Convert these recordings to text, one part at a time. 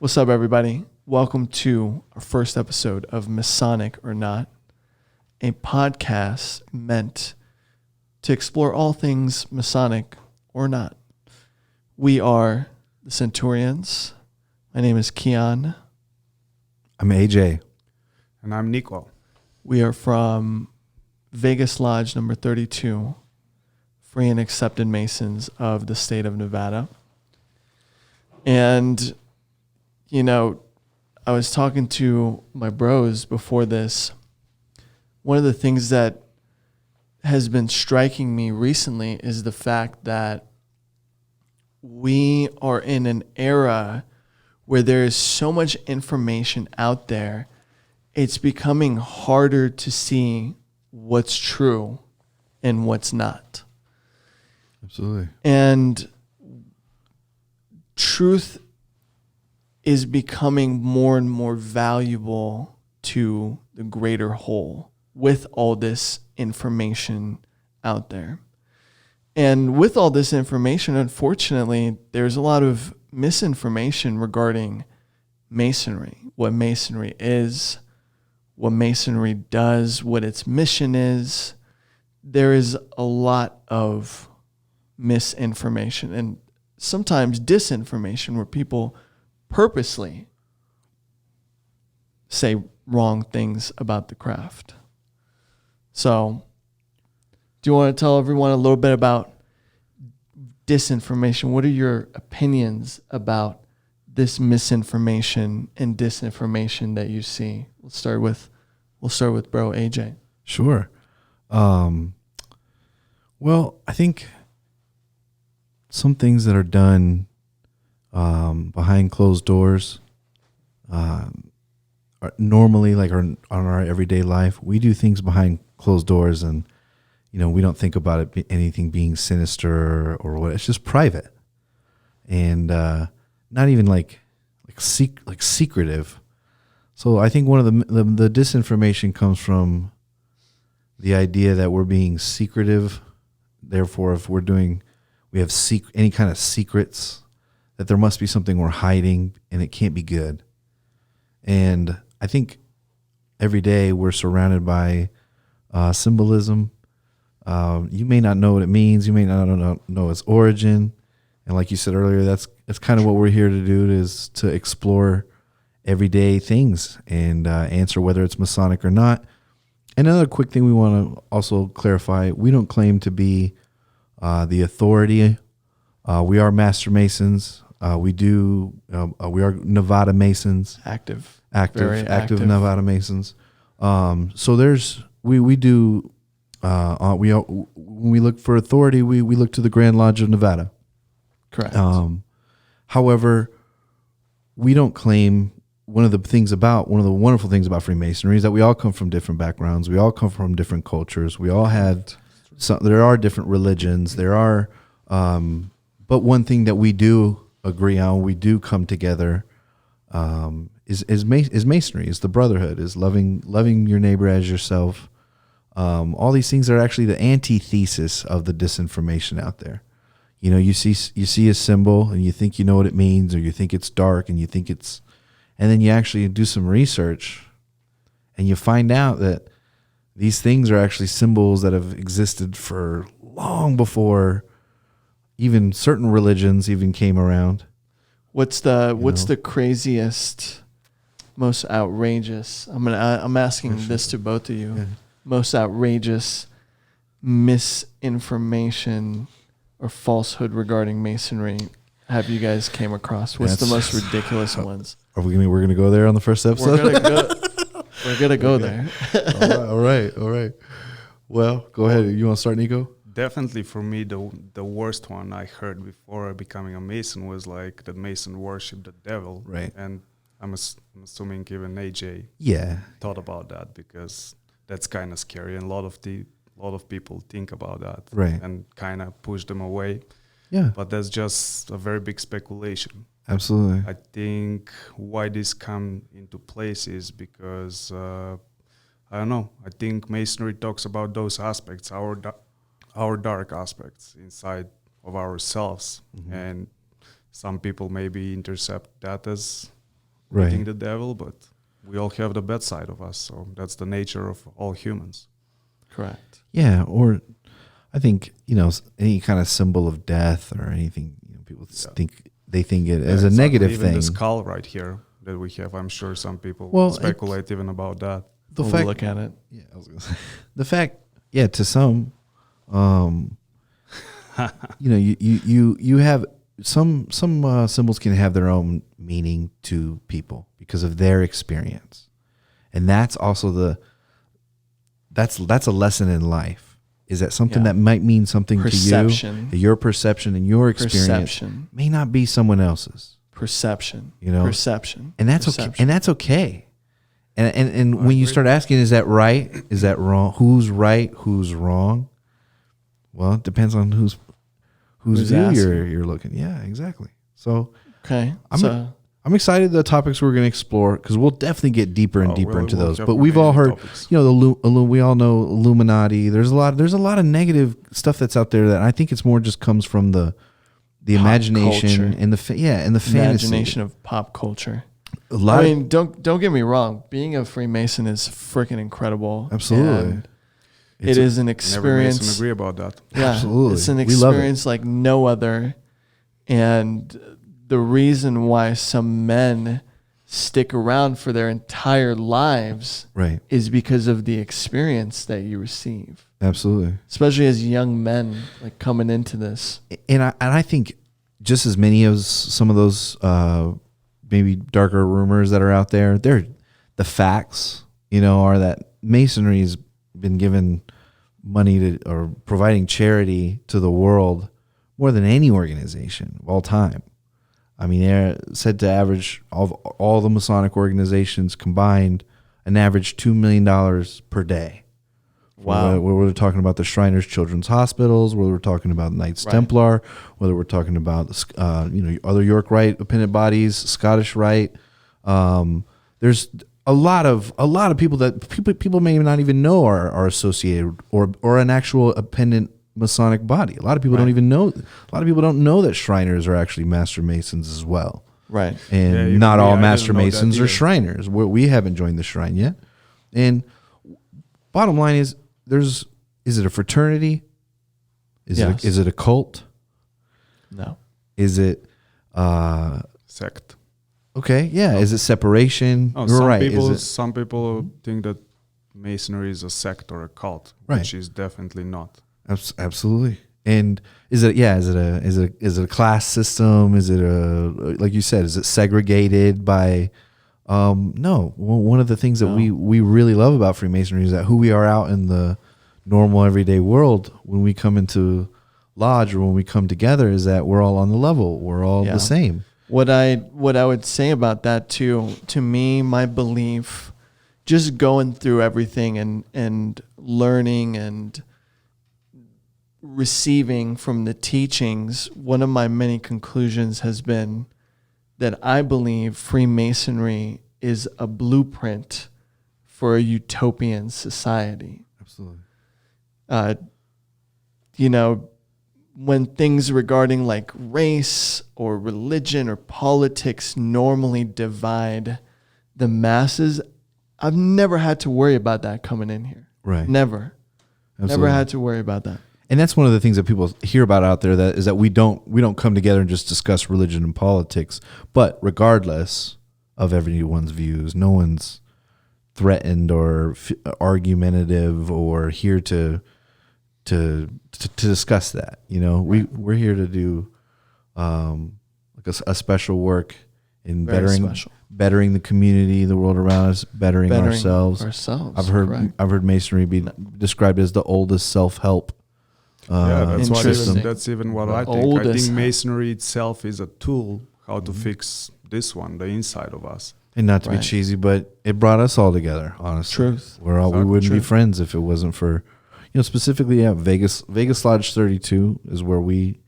What's up, everybody? Welcome to our first episode of Masonic or Not, a podcast meant to explore all things Masonic or not. We are the Centurions. My name is Keon. I'm AJ. And I'm Nico. We are from Vegas Lodge number 32, Free and Accepted Masons of the state of Nevada. And you know, I was talking to my bros before this. One of the things that has been striking me recently is the fact that we are in an era where there is so much information out there, it's becoming harder to see what's true and what's not. Absolutely. And truth is becoming more and more valuable to the greater whole with all this information out there. And with all this information, unfortunately, there's a lot of misinformation regarding Masonry, what Masonry is, what Masonry does, what its mission is. There is a lot of misinformation and sometimes disinformation where people purposely say wrong things about the craft. So, do you want to tell everyone a little bit about disinformation? What are your opinions about this misinformation and disinformation that you see? We'll start with bro AJ. Sure. Well, I think some things that are done behind closed doors, are normally like on our everyday life, we do things behind closed doors, and we don't think about it anything being sinister or what. It's just private, and not even like secretive. So I think one of the disinformation comes from the idea that we're being secretive. Therefore, if we have any kind of secrets, that there must be something we're hiding, and it can't be good. And I think every day we're surrounded by symbolism. You may not know what it means. You may not know its origin. And like you said earlier, that's kind of what we're here to do, is to explore everyday things and answer whether it's Masonic or not. And another quick thing we want to also clarify, we don't claim to be the authority. We are Master Masons. We are Nevada Masons. Active Nevada Masons. So when we look for authority, we look to the Grand Lodge of Nevada. Correct. However, we don't claim. One of the wonderful things about Freemasonry is that we all come from different backgrounds. We all come from different cultures. We all had there are different religions. There are, but one thing that we do agree on, we do come together, is Masonry, is the Brotherhood, is loving your neighbor as yourself. All these things are actually the antithesis of the disinformation out there. You see a symbol and you think you know what it means, or you think it's dark and you think it's, and then you actually do some research and you find out that these things are actually symbols that have existed for long before even certain religions even came around. What's the craziest, most outrageous? I'm asking this to both of you. Yeah. Most outrageous misinformation or falsehood regarding Masonry have you guys came across? What's the most ridiculous ones? We're gonna go there on the first episode? We're gonna go there. All right. Well, go ahead. You want to start, Nico? Definitely for me, the worst one I heard before becoming a Mason was like that Mason worship the devil. Right. And I'm assuming even AJ thought about that, because that's kind of scary, and a lot of people think about that, right, and kind of push them away. Yeah. But that's just a very big speculation. Absolutely. I think why this come into place is because I don't know. I think Masonry talks about those aspects, our dark aspects inside of ourselves, and some people maybe intercept that as fighting the devil, but we all have the bad side of us. So that's the nature of all humans. Correct. Yeah, or I think, any kind of symbol of death or anything, people think it as a negative even thing. the skull right here that we have, I'm sure some people speculate even about that. We'll look at it. Yeah, I was gonna say the fact. Yeah, to some, you have some symbols can have their own meaning to people because of their experience, and that's also that's a lesson in life. Is that something that might mean something to you? Your perception and your experience may not be someone else's. Perception. Perception. And that's okay. And that's okay. And when you start asking, is that right? Is that wrong? Who's right? Who's wrong? Well, it depends on whose view you're looking. Yeah, exactly. So okay. I'm excited the topics we're going to explore because we'll definitely get deeper and deeper into those. But we've all heard, topics. we all know Illuminati. There's a lot of negative stuff that's out there that I think it's more just comes from the imagination culture. and the fantasy. Imagination of pop culture. Don't get me wrong. Being a Freemason is freaking incredible. Absolutely. It is an experience. Every Mason agree about that. Yeah, absolutely. It's an experience like no other. And the reason why some men stick around for their entire lives is because of the experience that you receive. Absolutely. Especially as young men, like coming into this. And I think just as many as some of those maybe darker rumors that are out there, the facts, are that Masonry's been given money to or providing charity to the world more than any organization of all time. I mean, they're said to average all the Masonic organizations combined an average $2 million per day. Wow. Whether we're talking about the Shriners Children's Hospitals, whether we're talking about Knights Templar, whether we're talking about other York Rite appendant bodies, Scottish Rite. There's a lot of people that people may not even know are associated or an actual appendant Masonic body. A lot of people don't even know. A lot of people don't know that Shriners are actually Master Masons as well. Right. And not all Master Masons are Shriners. We haven't joined the Shrine yet. And bottom line is, is it a fraternity? Is it a cult? No. Is it sect? Okay, yeah. Is it separation? Oh, some people think that Masonry is a sect or a cult, which is definitely not. Absolutely. And is it a class system? Is it like you said, is it segregated by no. Well, one of the things that we really love about Freemasonry is that who we are out in the normal everyday world when we come into lodge or when we come together is that we're all on the level. We're all the same. What I would say about that too, to me, my belief, just going through everything and learning and receiving from the teachings, one of my many conclusions has been that I believe Freemasonry is a blueprint for a utopian society. Absolutely. When things regarding like race or religion or politics normally divide the masses, I've never had to worry about that coming in here. Right. Never. Absolutely. Never had to worry about that. And that's one of the things that people hear about out there is that we don't come together and just discuss religion and politics. But regardless of everyone's views, no one's threatened or argumentative or here to discuss that. We're here to do like a special work in bettering the community, the world around us, bettering ourselves. I've heard Masonry be described as the oldest self-help. That's even what I think. I think Masonry itself is a tool how to fix this one, the inside of us. And not to be cheesy, but it brought us all together, honestly. Truth. We wouldn't be friends if it wasn't for, specifically, Vegas Lodge 32 is where we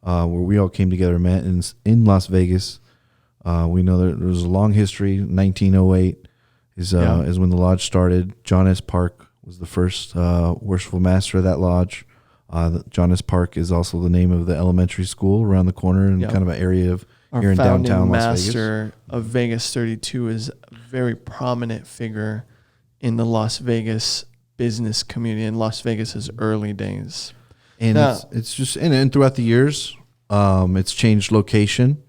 all came together and met in Las Vegas. We know that there's a long history. 1908 is when the lodge started. John S. Park was the first worshipful master of that lodge. John S. Park is also the name of the elementary school around the corner in kind of an area of Our here in founding downtown Las Vegas. master of Vegas 32 is a very prominent figure in the Las Vegas business community in Las Vegas's early days. And Now- it's just and throughout the years, it's changed location,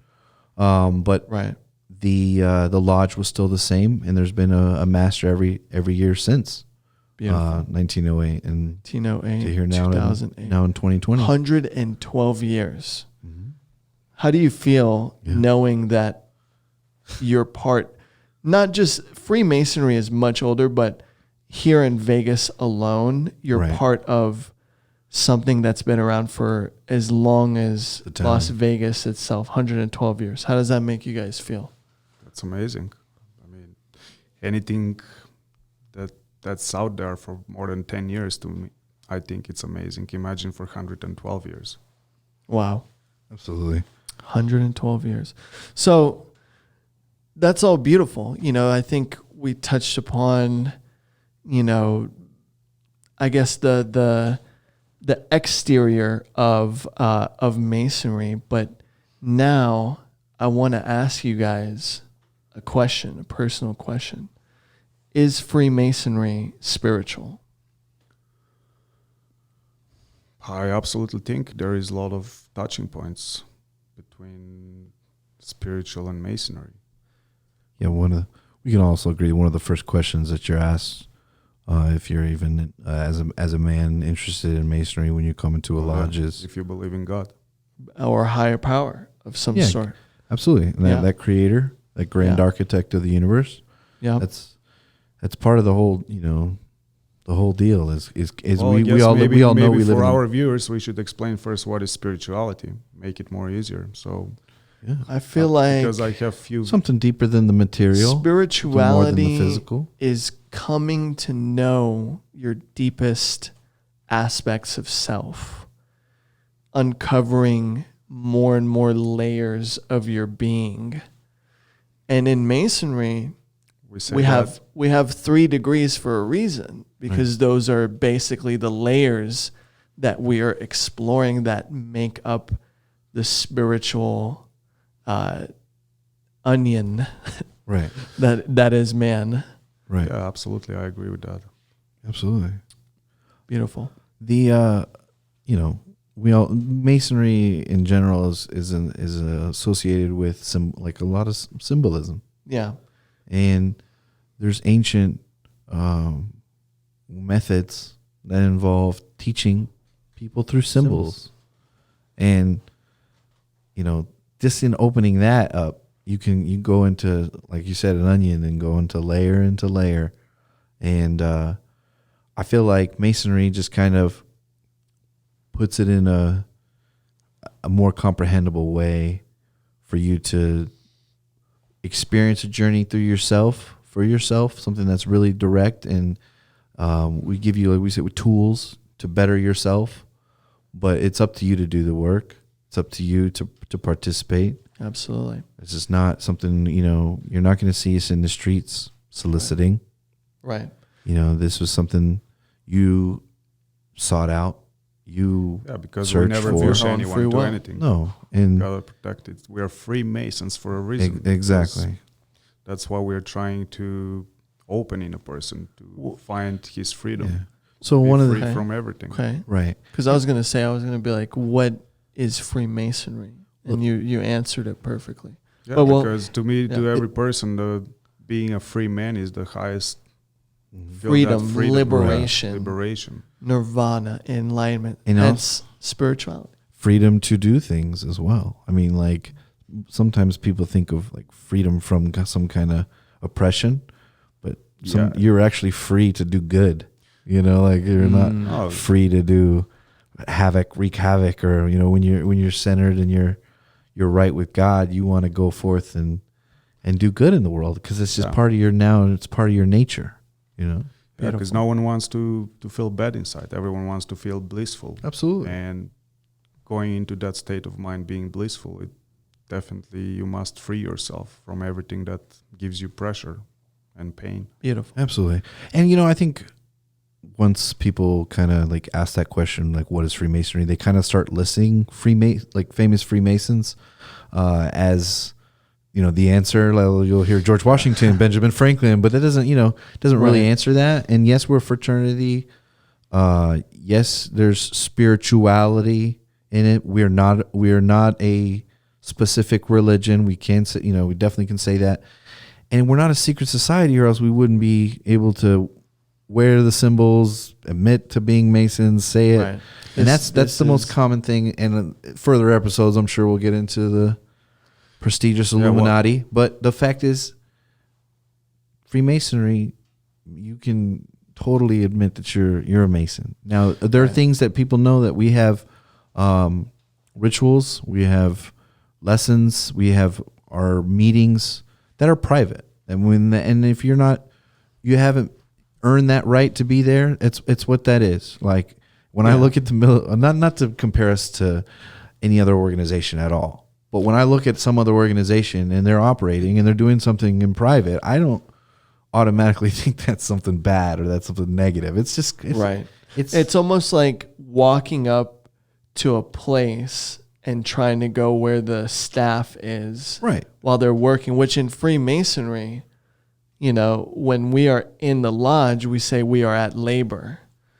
but Right. the lodge was still the same, and there's been a master every year since Beautiful. 1908 and 1908, to here now 2008. now in 2020. 112 years. How do you feel knowing that you're part, not just Freemasonry is much older, but here in Vegas alone, you're Right. part of something that's been around for as long as The town. Las Vegas itself, 112 years. How does that make you guys feel? That's amazing. I mean, anything that's out there for more than 10 years to me, I think it's amazing. Imagine for 112 years. Wow. Absolutely. 112 years. So that's all beautiful. I think we touched upon, I guess the exterior of Masonry, but now I want to ask you guys a question, a personal question. Is Freemasonry spiritual? I absolutely think there is a lot of touching points between spiritual and masonry. Yeah, we can also agree one of the first questions that you're asked if you're even as a man interested in masonry when you come into a lodge is If you believe in God. Or higher power of some Yeah. sort? absolutely and that creator, that grand Yeah. architect of the universe. Yeah. That's part of the whole the whole deal is Well, I we guess all maybe, we all know maybe we live for in our viewers, we should explain first what is spirituality, make it more easier. So I feel like because I have few something deeper than the material, something more than the spirituality physical. is coming to know your deepest aspects of self, uncovering more and more layers of your being. And in Masonry, we say we have 3 degrees for a reason, because those are basically the layers that we are exploring that make up the spiritual onion Right. that is man. Right. Yeah, absolutely, I agree with that. Absolutely. Beautiful. The masonry in general is associated with a lot of symbolism, Yeah. and there's ancient methods that involve teaching people through symbols. And just in opening that up, you can go into, like you said, an onion, and go into layer, and I feel like masonry just kind of puts it in a more comprehensible way for you to experience a journey through for yourself, something that's really direct. And we give you, like we said, with tools to better yourself, but it's up to you to do the work. It's up to you to participate. Absolutely. It's just not something, you're not going to see us in the streets soliciting. Right. This was something you sought out. You Because we search never for push Your own anyone free to will. anything. no, and Gotta protect it. We are Freemasons for a reason. exactly. That's why we're trying to open in a person to find his freedom. Yeah. So Be one of free the from everything. Okay. right, Because I was going to be like, what is Freemasonry? And you answered it perfectly. Yeah, Well, because to me, to yeah. every person, being a free man is the highest feel Freedom, that liberation. liberation. Nirvana, enlightenment, And hence spirituality. freedom to do things as well. I mean, like sometimes people think of like freedom from some kind of oppression, but you're actually free to do good. Like you're not Oh, free to do wreak havoc, or when you're centered and you're right with God, you want to go forth and do good in the world, because it's just part of it's part of your nature. because no one wants to feel bad inside. Everyone wants to feel blissful. Absolutely. And going into that state of mind, being blissful, it definitely, you must free yourself from everything that gives you pressure and pain. Beautiful. Absolutely. And I think once people kind of like ask that question, like what is Freemasonry, they kind of start listing famous Freemasons as, the answer. Like, you'll hear George Washington, Benjamin Franklin, but that doesn't really answer that. And yes, we're a fraternity. Yes, there's spirituality in it. We are not a specific religion. We can say, we definitely can say that. And we're not a secret society, or else we wouldn't be able to wear the symbols, admit to being Masons, say it. Right. And that's the most common thing. And further episodes, I'm sure we'll get into the prestigious Illuminati. But the fact is, Freemasonry, you can totally admit that you're a Mason. Now, there are things that people know, that we have rituals, we have lessons, we have our meetings that are private. And if you haven't earned that right to be there, it's what that is. Like when I look at the not to compare us to any other organization at all, but when I look at some other organization and they're operating and they're doing something in private, I don't automatically think that's something bad or that's something negative. It's right. It's almost like walking up to a place and trying to go where the staff is, right, while they're working, which in Freemasonry, when we are in the lodge, we say we are at labor.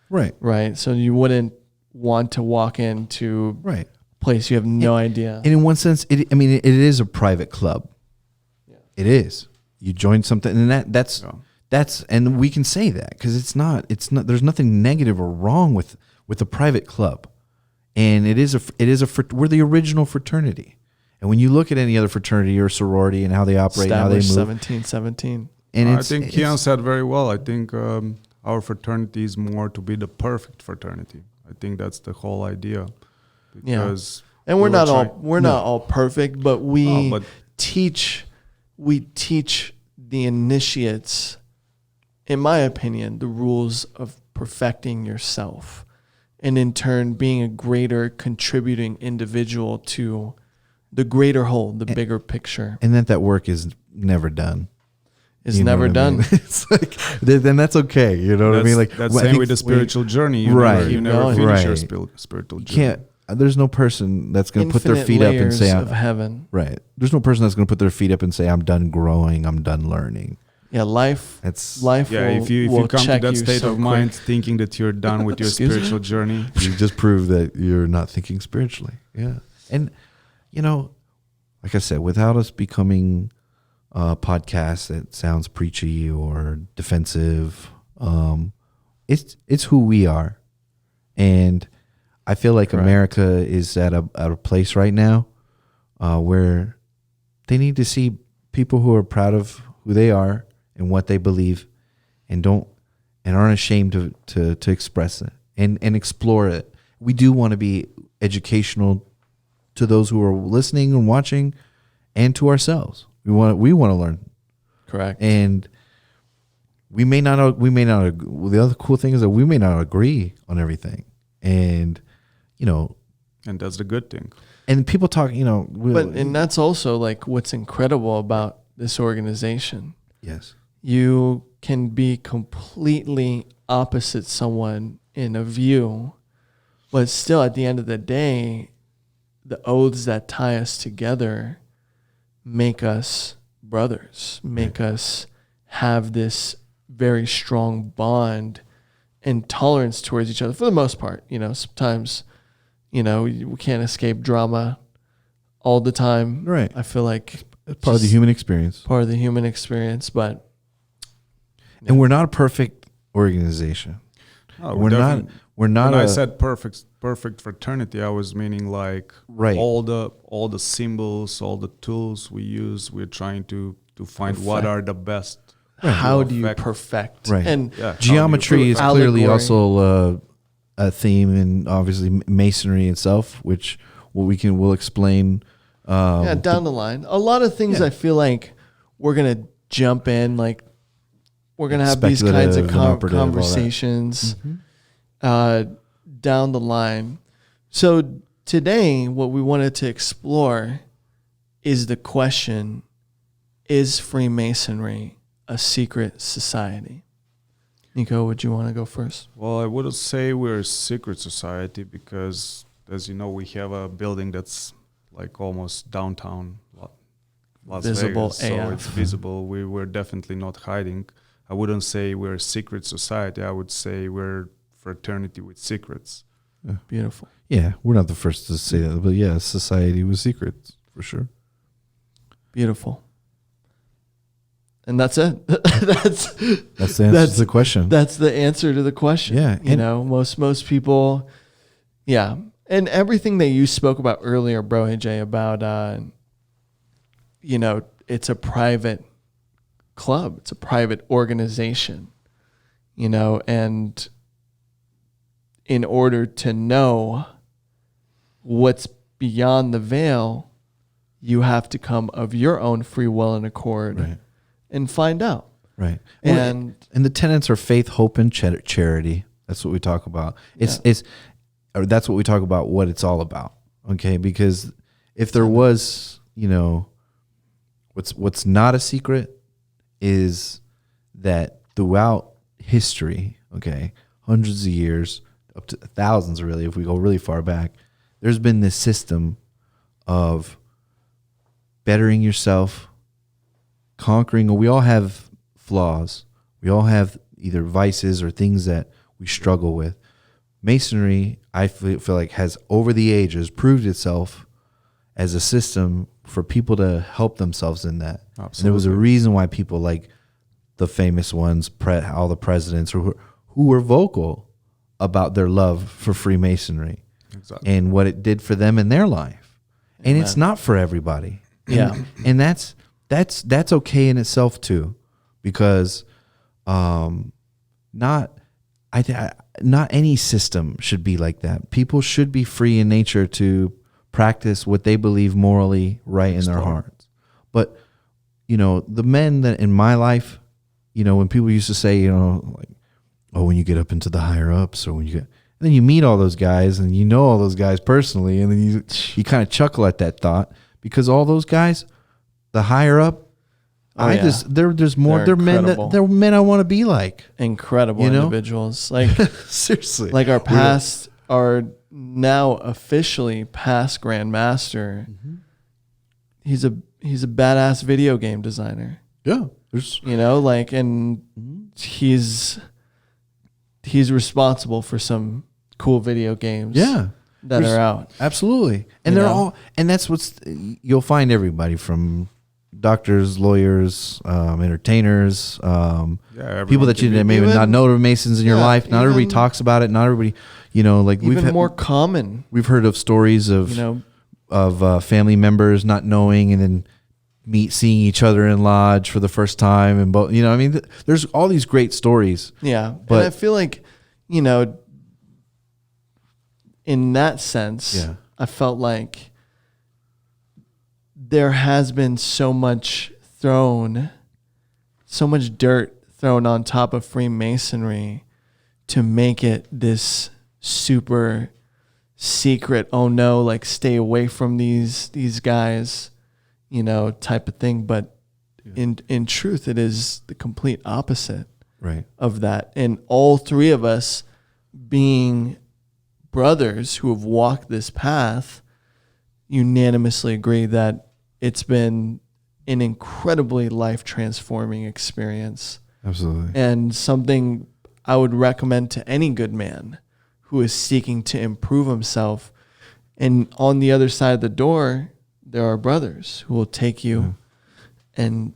Right. Right. So you wouldn't want to walk into a place you have no idea. And in one sense, it is a private club. Yeah. It is. You join something, and that's and we can say that because it's not there's nothing negative or wrong with a private club. And we're the original fraternity. And when you look at any other fraternity or sorority and how they operate, and how they move, 1717. And I think Kian said very well. I think our fraternity is more to be the perfect fraternity. I think that's the whole idea. Because and we're not all perfect, but we teach the initiates, in my opinion, the rules of perfecting yourself, and in turn being a greater contributing individual to the greater whole, the bigger picture. And that work is never done. It's never done. It's like, then that's okay. You know what I mean? Like that's same with the spiritual journey. You never finish your spiritual journey. There's no person that's going to put their feet up and say, of heaven. Right. There's no person that's going to put their feet up and say, I'm done growing, I'm done learning. Yeah, life. Yeah, if you come to that state of mind thinking that you're done with your spiritual journey, you just prove that you're not thinking spiritually. Yeah. And, like I said, without us becoming a podcast that sounds preachy or defensive, it's who we are. And I feel like America is at a place right now where they need to see people who are proud of who they are and what they believe, and aren't ashamed to express it and explore it. We do want to be educational to those who are listening and watching, and to ourselves. We want to learn. Correct. And we may not. The other cool thing is that we may not agree on everything, and and that's the good thing. And people talk, and that's also like what's incredible about this organization. Yes. You can be completely opposite someone in a view, but still at the end of the day, the oaths that tie us together make us brothers, make us have this very strong bond and tolerance towards each other for the most part. Sometimes, we can't escape drama all the time. Right. I feel like it's part of the human experience. But and we're not a perfect organization. Oh, we're not. When I said perfect fraternity, I was meaning like all the symbols, all the tools we use. We're trying to find what are the best. Right. How do you perfect? Right. And geometry is clearly also a theme, and obviously Masonry itself, which we'll explain. Down the line, a lot of things I feel like we're gonna jump in, like we're gonna have these kinds of conversations down the line. So today, what we wanted to explore is the question: is Freemasonry a secret society? Nico, would you want to go first? Well, I wouldn't say we're a secret society because, as you know, we have a building that's like almost downtown Las Visible Vegas, so AF. it's visible. We're definitely not hiding. I wouldn't say we're a secret society. I would say we're fraternity with secrets. Beautiful. Yeah, we're not the first to say that, but yeah, society with secrets for sure. Beautiful. And that's it. that's the answer to the question. That's the answer to the question. Yeah, You know, most people, yeah. And everything that you spoke about earlier, bro, AJ, about, you know, it's a private club. It's a private organization, you know, and in order to know what's beyond the veil, you have to come of your own free will and accord. Right. And find out. Right. And the tenets are faith, hope, and charity. That's what we talk about. That's what we talk about, what it's all about. Okay. Because if there was, you know, what's not a secret is that throughout history, okay, hundreds of years, up to thousands really, if we go really far back, there's been this system of bettering yourself, conquering. We all have flaws. We all have either vices or things that we struggle with. Masonry, I feel like, has over the ages proved itself as a system for people to help themselves in that. Absolutely. And there was a reason why people like the famous ones, all the presidents who were vocal about their love for Freemasonry. Exactly. And what it did for them in their life. Amen. And it's not for everybody. Yeah. And that's okay in itself too, because not any system should be like that. People should be free in nature to practice what they believe morally right in their hearts. But you know, the men that in my life, you know, when people used to say, you know, like, oh, when you get up into the higher ups, or when you get, and then you meet all those guys and you know all those guys personally, and then you kind of chuckle at that thought, because all those guys, the higher up, there's more. They're men I want to be like. Incredible, you know? Individuals. Like seriously, like our now officially past Grandmaster. Mm-hmm. He's a badass video game designer. Yeah, you know, like, and he's responsible for some cool video games. Yeah. That are out. Absolutely. And they're all, and that's you'll find everybody from doctors, lawyers, entertainers, people that you may not know are Masons in your life. Not everybody talks about it. Not everybody, you know, like more common. We've heard of stories of, you know, of family members not knowing and then seeing each other in lodge for the first time. And both, you know, I mean, there's all these great stories. Yeah. But and I feel like, you know, in that sense, I felt like there has been so much dirt thrown on top of Freemasonry to make it this super secret, oh no, like stay away from these guys, you know, type of thing. But in truth, it is the complete opposite of that. And all three of us being brothers who have walked this path unanimously agree that it's been an incredibly life-transforming experience. Absolutely. And something I would recommend to any good man who is seeking to improve himself. And on the other side of the door, there are brothers who will take you and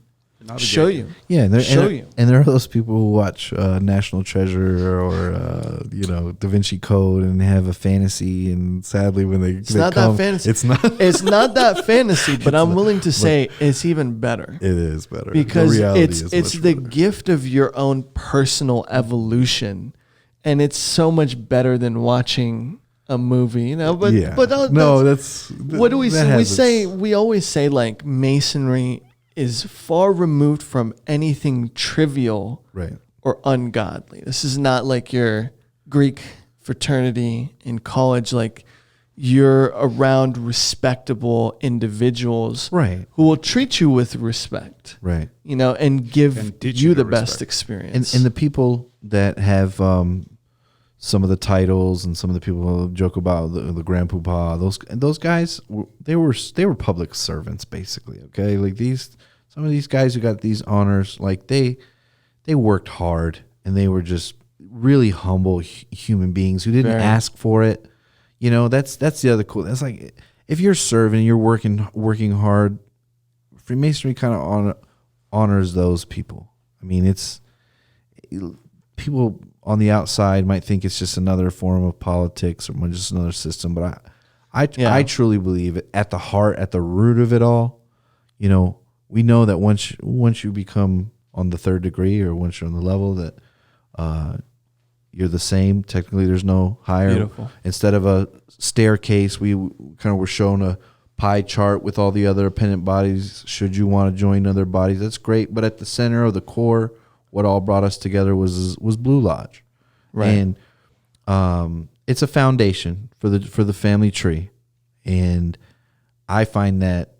show you. Yeah, and you. And there are those people who watch National Treasure or you know, Da Vinci Code and have a fantasy, and sadly when it's not that fantasy. It's not that fantasy, but I'm willing to say it's even better. It is better because it's the gift of your own personal evolution, and it's so much better than watching a movie, you know. But what do we say? We always say like Masonry is far removed from anything trivial or ungodly. This is not like your Greek fraternity in college. Like, you're around respectable individuals Right. who will treat you with respect, Right. you know, and give And teach you you the the best respect. experience. And the people that have some of the titles, and some of the people who joke about the grand poobah, those guys, they were public servants basically. Okay, like some of these guys who got these honors, like they worked hard, and they were just really humble human beings who didn't Very. ask for it. You know, that's the other cool. That's like, if you're serving, you're working hard. Freemasonry kind of honors those people. I mean, it's people on the outside might think it's just another form of politics or just another system, but I truly believe it, at the heart, at the root of it all. You know, we know that once you become on the third degree, or once you're on the level that you're the same. Technically, there's no higher. Beautiful. Instead of a staircase, we kind of were shown a pie chart with all the other appendant bodies. Should you want to join other bodies, that's great. But at the center of the core, what all brought us together was Blue Lodge, Right. and it's a foundation for the family tree, and I find that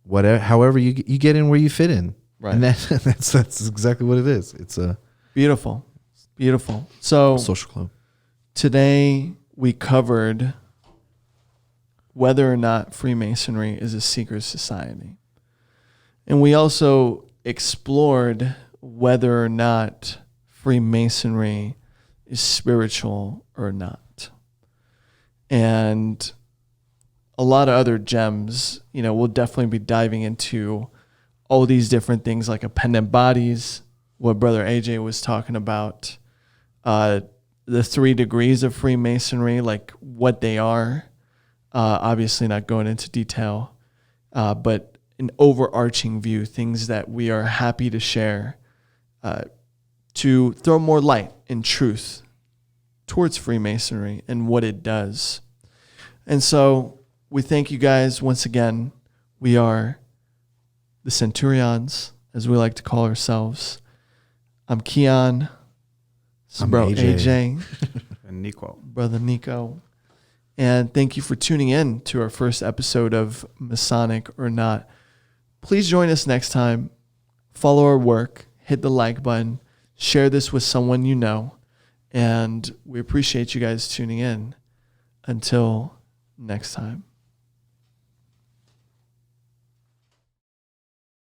however you get in where you fit in, Right. and that's exactly what it is. It's a Beautiful. Beautiful. So social club. today we covered whether or not Freemasonry is a secret society. And we also explored whether or not Freemasonry is spiritual or not. And a lot of other gems, you know, we'll definitely be diving into all these different things like appendant bodies, what Brother AJ was talking about, the 3 degrees of Freemasonry, like what they are. Obviously not going into detail, but an overarching view, things that we are happy to share to throw more light and truth towards Freemasonry and what it does. And so we thank you guys once again. We are the Centurions, as we like to call ourselves. I'm Keon. This is I'm bro AJ. AJ, And Nico. brother Nico. And thank you for tuning in to our first episode of Masonic or Not. Please join us next time. Follow our work. Hit the like button. Share this with someone you know. And we appreciate you guys tuning in. Until next time.